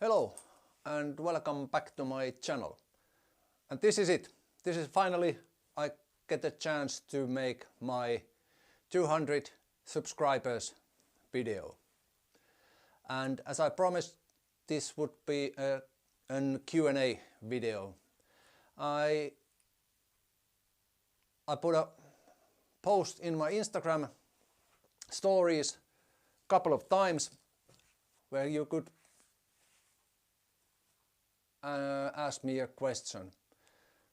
Hello and welcome back to my channel. And this is it. This is finally I get a chance to make my 200 subscribers video. And as I promised, this would be a Q&A video. I put a post in my Instagram stories a couple of times where you could ask me a question.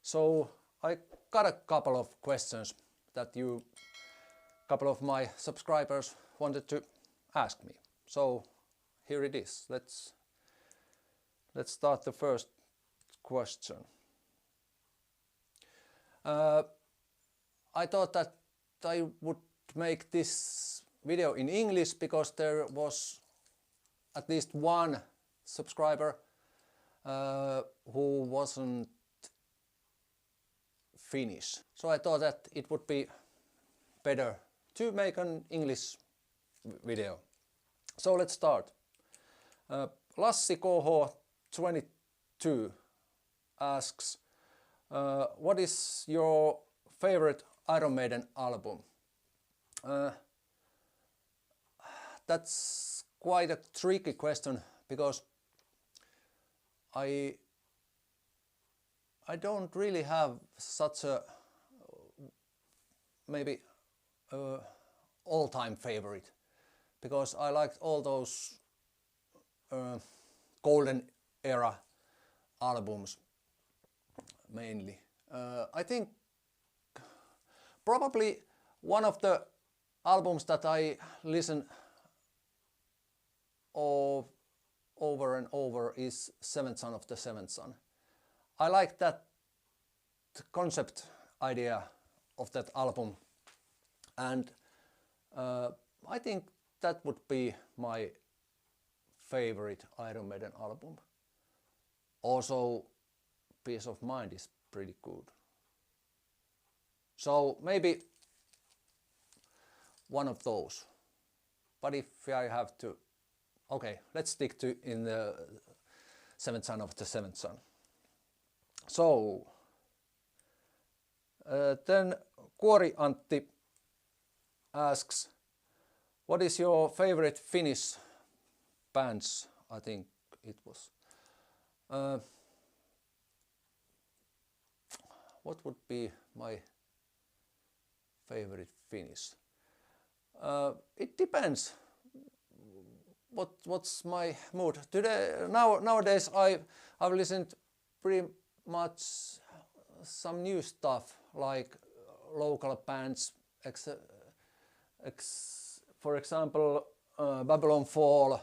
So I got a couple of questions that couple of my subscribers wanted to ask me. So here it is. Let's start the first question. I thought that I would make this video in English because there was at least one subscriber who wasn't Finnish. So I thought that it would be better to make an English video. So let's start. Lassi KH22 asks, what is your favorite Iron Maiden album? That's quite a tricky question because I don't really have such a maybe all-time favorite, because I liked all those golden era albums mainly. I think probably one of the albums that I listen over and over is Seventh Son of the Seventh Son. I like that concept idea of that album, and I think that would be my favorite Iron Maiden album. Also, Peace of Mind is pretty good. So maybe one of those. But if I have to, okay, let's stick to in the Seventh Son of the Seventh Son. So then Kuori Antti asks, what is your favorite Finnish bands? I think it was. What would be my favorite Finnish? It depends. What's my mood today? Nowadays I've listened pretty much some new stuff, like local bands, for example Babylonfall,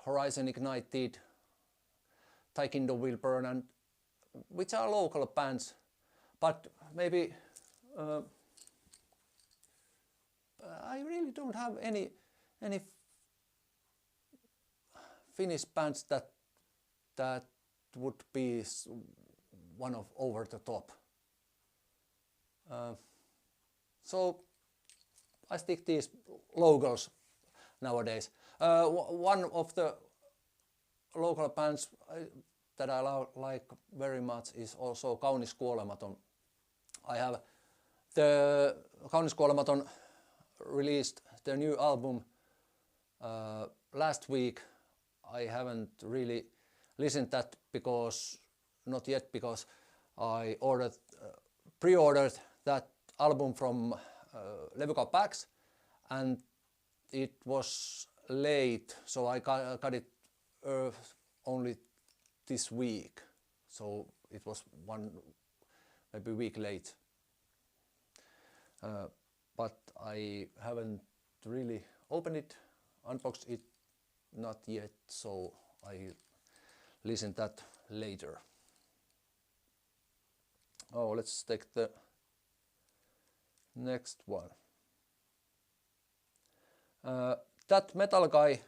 Horizon Ignited, Taikindo Will Burn, and which are local bands, but maybe I really don't have any Finnish bands that would be one of over the top. So I stick these locals nowadays. One of the local bands that I like very much is also Kaunis Kuolematon. I have the Kaunis Kuolematon released their new album last week. I haven't really listened that not yet because I pre-ordered that album from Levykauppa X, and it was late, so I got it only this week, so it was maybe a week late. But I haven't really opened it, unboxed it, not yet, so I listen that later. Oh, let's take the next one. That Metal Guy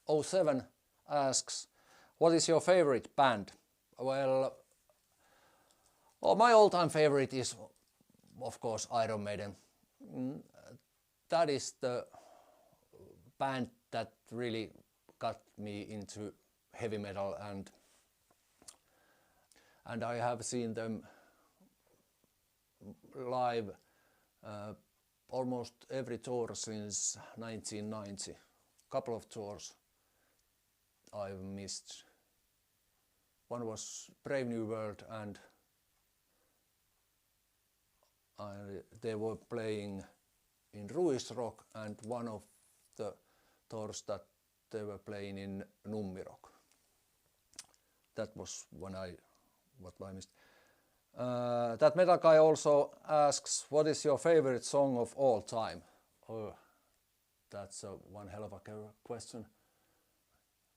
07 asks, what is your favorite band? Well, my all-time favorite is of course Iron Maiden. That is the band that really got me into heavy metal, and I have seen them live almost every tour since 1990. Couple of tours I've missed. One was Brave New World, and they were playing in Ruisrock, and one of the tours that they were playing in Nummirock. That was what I missed. That metal guy also asks, what is your favorite song of all time? Oh, that's one hell of a question.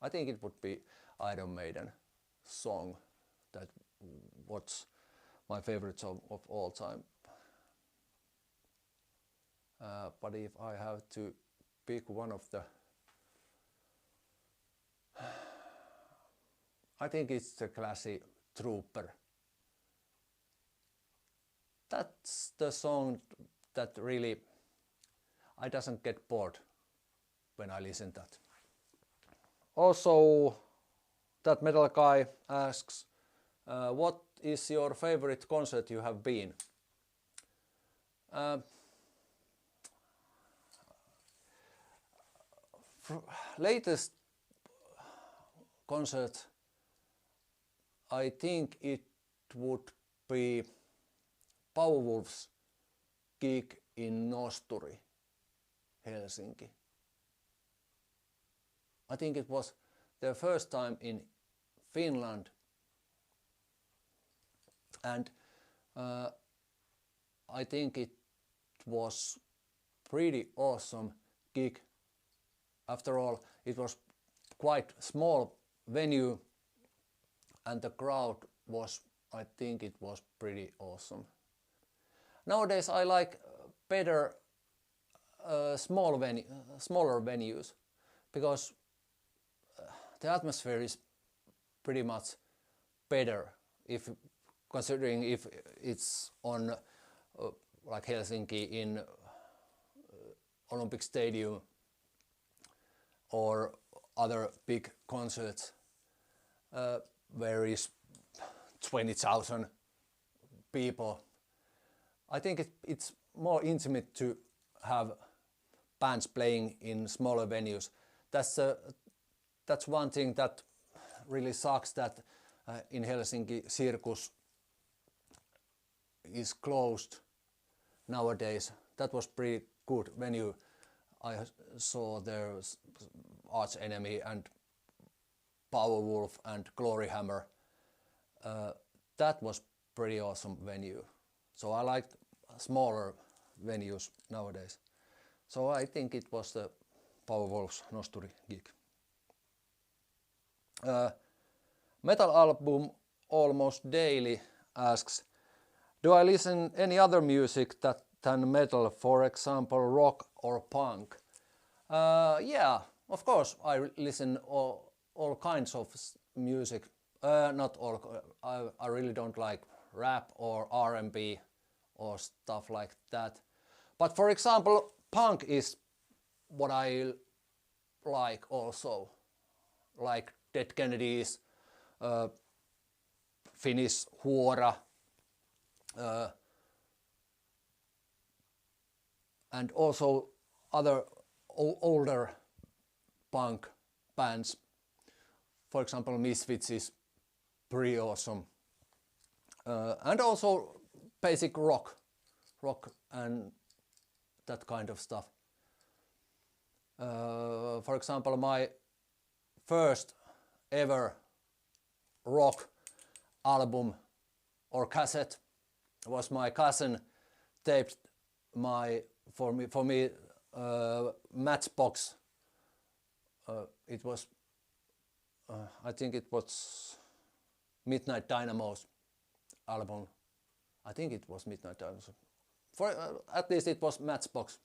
I think it would be Iron Maiden song. That what's my favorite song of all time. But if I have to pick one of the, I think it's the classic Trooper. That's the song that really, I doesn't get bored when I listen to that. Also, that metal guy asks, what is your favorite concert you have been? Latest concert, I think it would be Powerwolf's gig in Nosturi, Helsinki. I think it was their first time in Finland, and I think it was pretty awesome gig. After all, it was quite small venue, and the crowd was, I think it was pretty awesome. Nowadays I like better smaller venues, because the atmosphere is pretty much better, if considering if it's on like Helsinki in Olympic Stadium or other big concerts where is 20,000 people. I think it's more intimate to have bands playing in smaller venues. That's one thing that really sucks, that in Helsinki Circus is closed nowadays. That was pretty good venue. I saw their Arch Enemy and Powerwolf and Glory Hammer. That was pretty awesome venue. So I like smaller venues nowadays. So I think it was the Powerwolf's Nosturi gig. Metal Album Almost Daily asks, do I listen any other music than metal, for example rock or punk? Yeah, of course I listen all kinds of music. Not all. I really don't like rap or R&B or stuff like that. But for example, punk is what I like also. Like Dead Kennedys, Finnish Huora, and also other older punk bands. For example, Misfits is pretty awesome. And also basic rock and that kind of stuff. For example, my first ever rock album or cassette was my cousin taped for me Matchbox. It was I think it was Midnight Dynamo's album. I think it was Midnight Dynamo. At least it was Matchbox.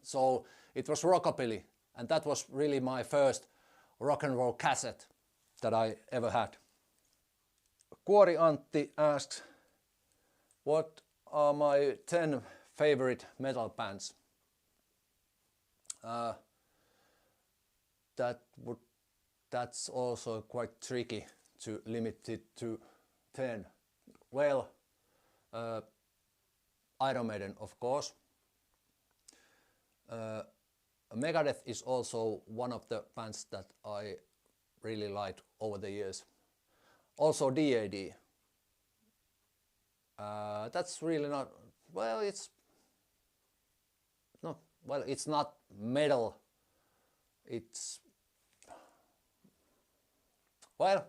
So it was rockabilly, and that was really my first rock and roll cassette that I ever had. Kuori Antti asks, what are my 10 favorite metal bands? that's also quite tricky to limit it to 10. Well, Iron Maiden, of course. Megadeth is also one of the bands that I really liked over the years. Also DAD. That's really not, well, it's not metal. It's, well,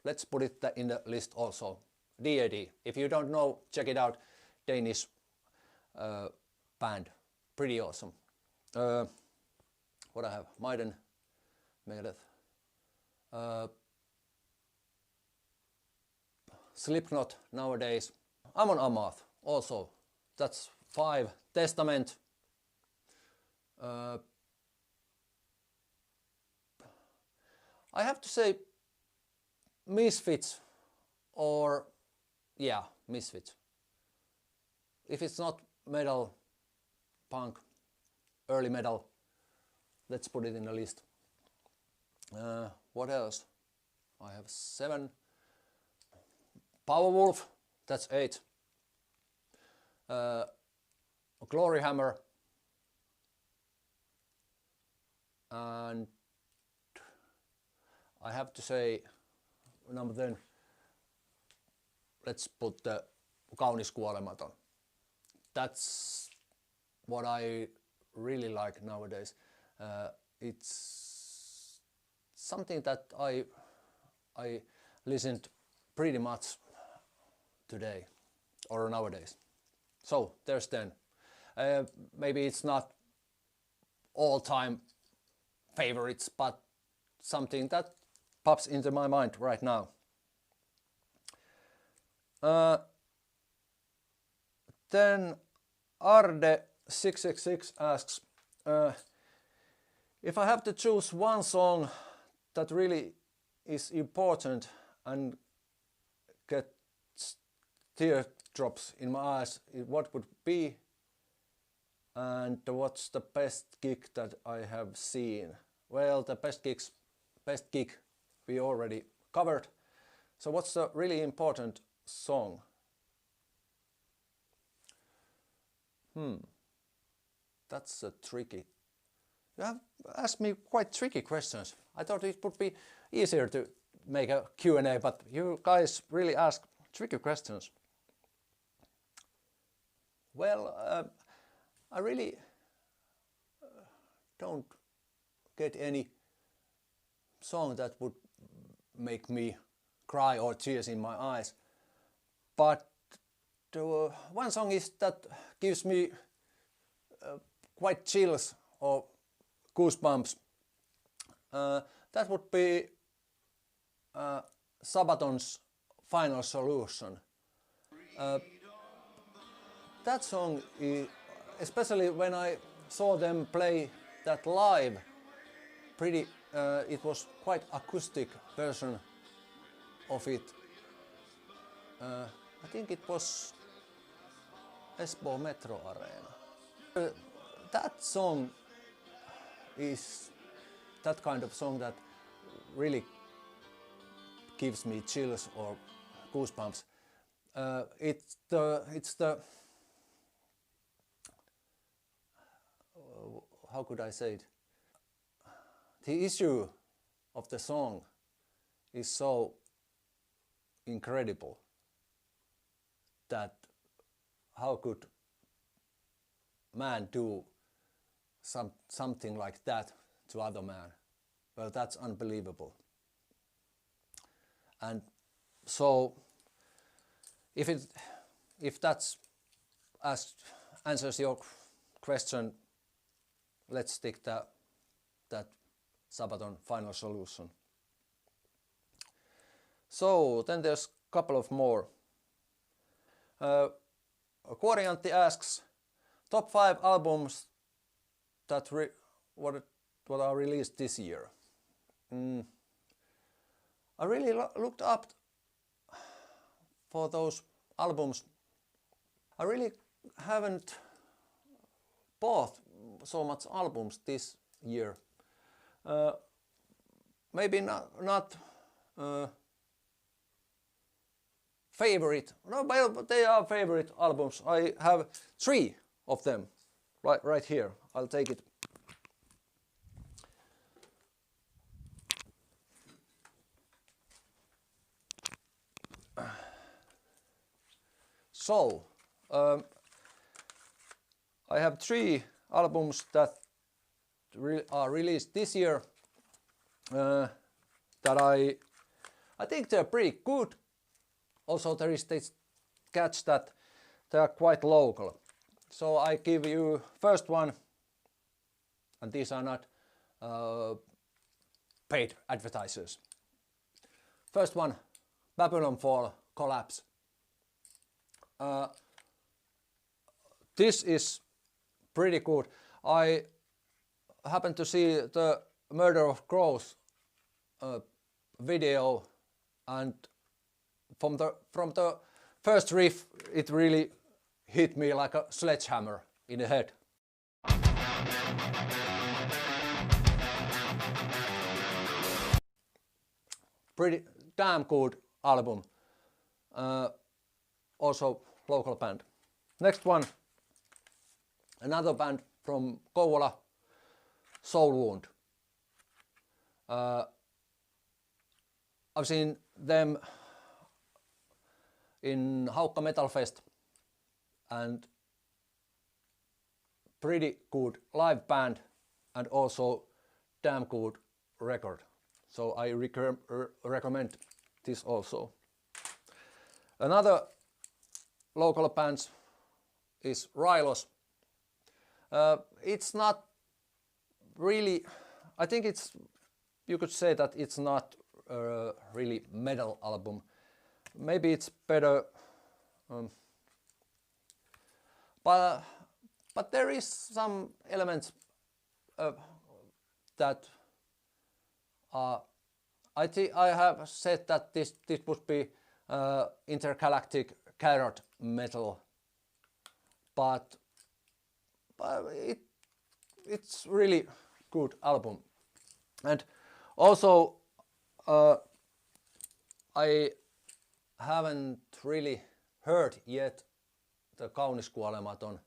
let's put it in the list also. DAD. If you don't know, check it out. Danish band. Pretty awesome. What I have? Maiden, Megadeth. Slipknot nowadays. Amon Amarth also. That's 5. Testament. I have to say Misfits, or yeah, Misfits. If it's not metal, punk, early metal, let's put it in the list. What else? I have 7. Powerwolf, that's 8. Gloryhammer, and I have to say number 10. Let's put the Kaunis Kuolematon. That's what I really like nowadays. It's something that I listened pretty much today or nowadays. So there's 10. Maybe it's not all-time favorites, but something that pops into my mind right now. Then Arde666 asks, if I have to choose one song that really is important and gets teardrops in my eyes, what would be, and what's the best gig that I have seen? Well, the best gig we already covered. So what's the really important song? That's a tricky. You have asked me quite tricky questions. I thought it would be easier to make a Q&A, but you guys really ask tricky questions. Well, I really don't get any song that would make me cry or tears in my eyes, but one song is that gives me quite chills or goosebumps. That would be Sabaton's Final Solution. That song, especially when I saw them play that live, it was quite acoustic version of it. I think it was Espoo Metro Arena. That song is that kind of song that really gives me chills or goosebumps. It's the how could I say it? The issue of the song is so incredible that how could man do something like that to other man? Well, that's unbelievable. And so if that's answers your question, let's stick that Sabaton Final Solution. So then there's a couple of more. Kuoriantti asks, top 5 albums that what are released this year. I really looked up for those albums. I really haven't bought so much albums this year. maybe not favorite. No, but they are favorite albums. I have 3 of them right here. I'll take it. So, I have 3 albums that are released this year that I think they're pretty good. Also, there is this catch that they are quite local. So I give you first one, and these are not paid advertisers. First one, Babylonfall Collapse. This is pretty good. I happened to see the Murder of Crows video, and from the first riff it really hit me like a sledgehammer in the head. Pretty damn good album. Also local band. Next one, another band from Kouvola, Soul Wound. I've seen them in Haukka Metal Fest, and pretty good live band and also damn good record. So I recommend this also. Another local band is Railos. It's not really, I think it's, you could say that it's not a really metal album. Maybe it's better, but there is some elements that I think I have said that this would be intergalactic carrot metal, but it's really good album. And also I haven't really heard yet the Kaunis Kuolematon,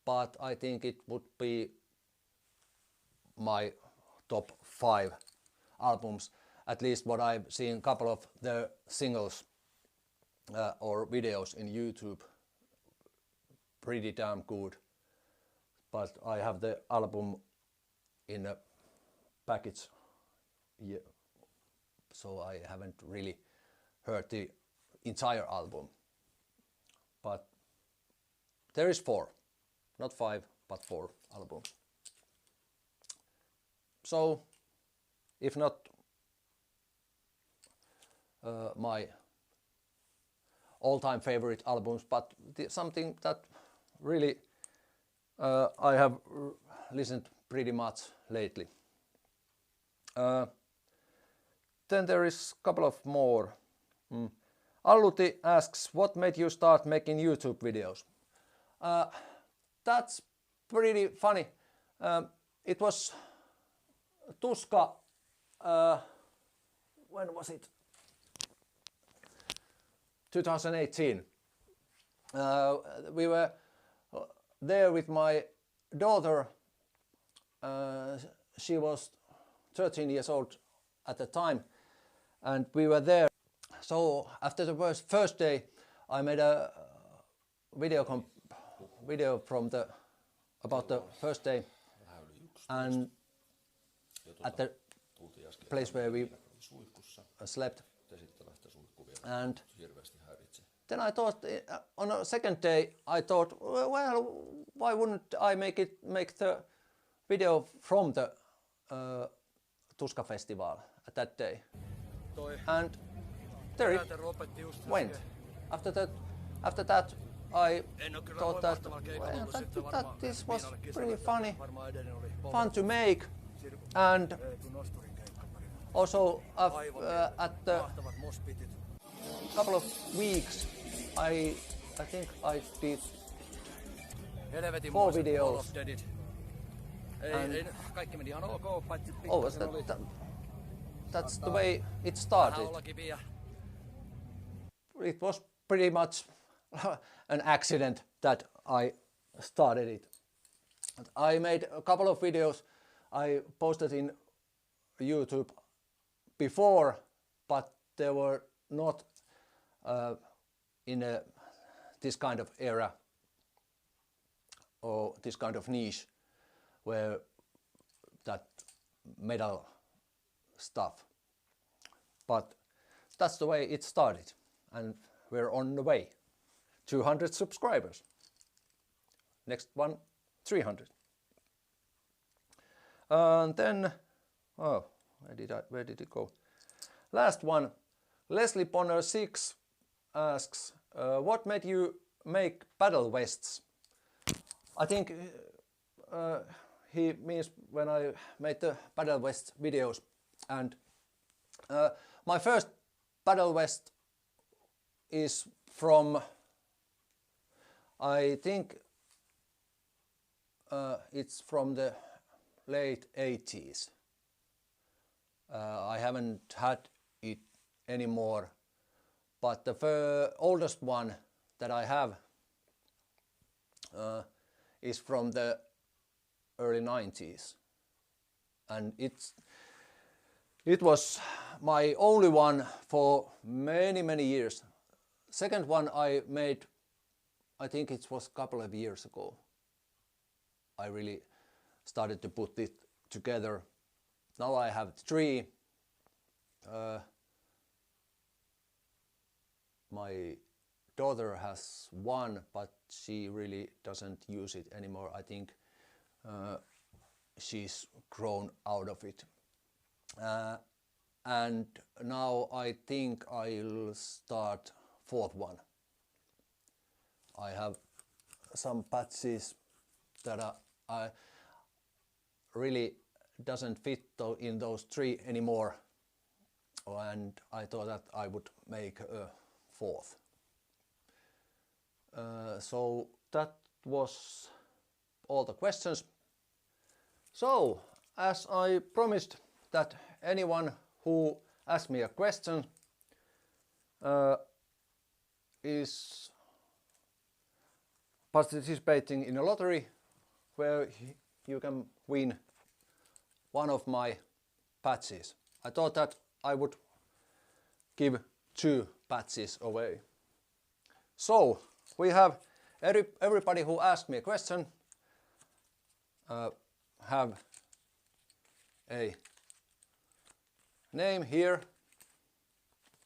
but I think it would be my top 5 albums, at least what I've seen a couple of the singles or videos in YouTube. Pretty damn good, but I have the album in a package, yeah, so I haven't really heard the entire album, but there is 4, not 5, but 4 albums. So, if not my all-time favorite albums, but something that really I have listened pretty much lately. Then there is a couple of more. Alluti asks, what made you start making YouTube videos? That's pretty funny. It was Tuska, when was it? 2018. We were there with my daughter. She was 13 years old at the time, and we were there. So after the first day, I made a video from about the first day, and at the place where we slept. And then I thought, on a second day, I thought, well, why wouldn't I make the video from the Tuska Festival at that day? And there it went. After that, I thought that, well, that this was pretty fun to make, and also at the couple of weeks, I think I did 4 videos, Ei, kaikki meni ihan ok, paitsi Oh, oli... that's the way it started. It was pretty much an accident that I started it. I made a couple of videos I posted in YouTube before, but they were not in this kind of era or this kind of niche where that metal stuff. But that's the way it started, and we're on the way. 200 subscribers. Next one, 300. And then, oh, where did it go? Last one, Leslie Bonner 6 asks, what made you make paddle vests? I think he means when I made the paddle vest videos, and my first paddle vest is from, I think it's from the late 80s. I haven't had it anymore, but the oldest one that I have is from the early 90s, and it was my only one for many years. Second one I made, I think it was a couple of years ago. I really started to put it together. Now I have 3. My daughter has 1, but she really doesn't use it anymore. I think she's grown out of it. And now I think I'll start 4th one. I have some patches that I really doesn't fit in those 3 anymore, and I thought that I would make a 4th. So that was all the questions. So, as I promised that anyone who asks me a question is participating in a lottery where you can win one of my patches. I thought that I would give 2 patches away. So we have everybody who asked me a question have a name here.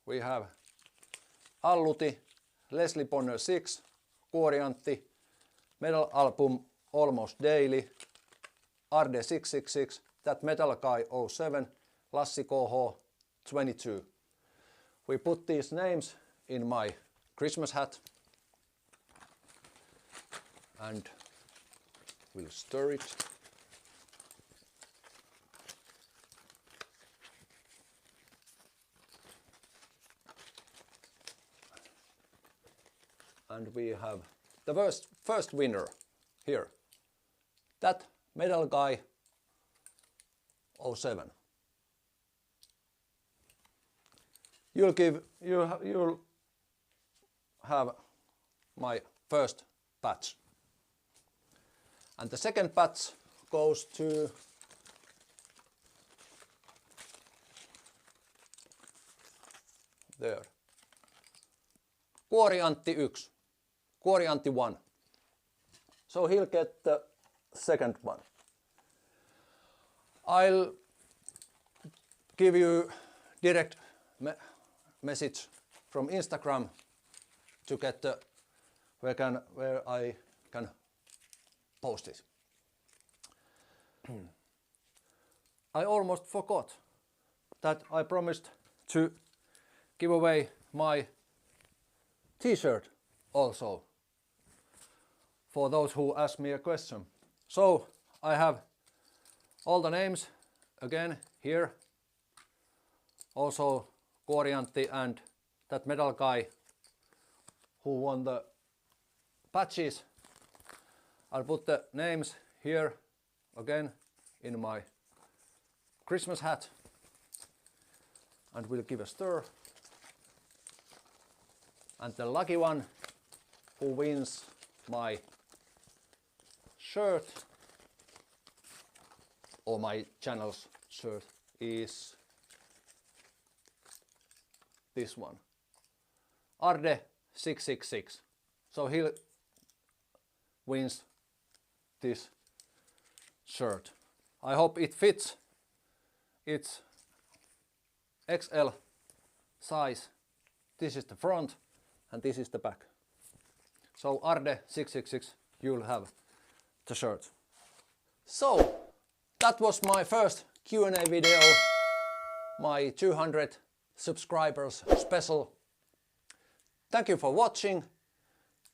We have Alluti, Leslie Bonner 6, Kuoriantti, Metal Album Almost Daily, Arde 666, That Metal Guy 07, Lassi KH 22. We put these names in my Christmas hat and we'll stir it. And we have the first winner here. That Metal Guy 07. You'll have my first patch. And the second patch goes to there. Kuoriantti 1. Kuoriantti 1. So he'll get the second one. I'll give you direct message from Instagram to get the where I can post it. I almost forgot that I promised to give away my t-shirt also for those who ask me a question. So I have all the names again here. Also Kuoriantti and that Metal Guy who won the patches. I'll put the names here again in my Christmas hat and we'll give a stir. And the lucky one who wins my shirt or my channel's shirt is this one, Arde666. So he wins this shirt. I hope it fits. It's XL size. This is the front and this is the back. So Arde666, you'll have the shirt. So that was my first Q&A video, my 200 subscribers special. Thank you for watching.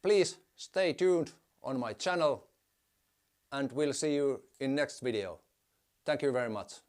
Please stay tuned on my channel and we'll see you in next video. Thank you very much.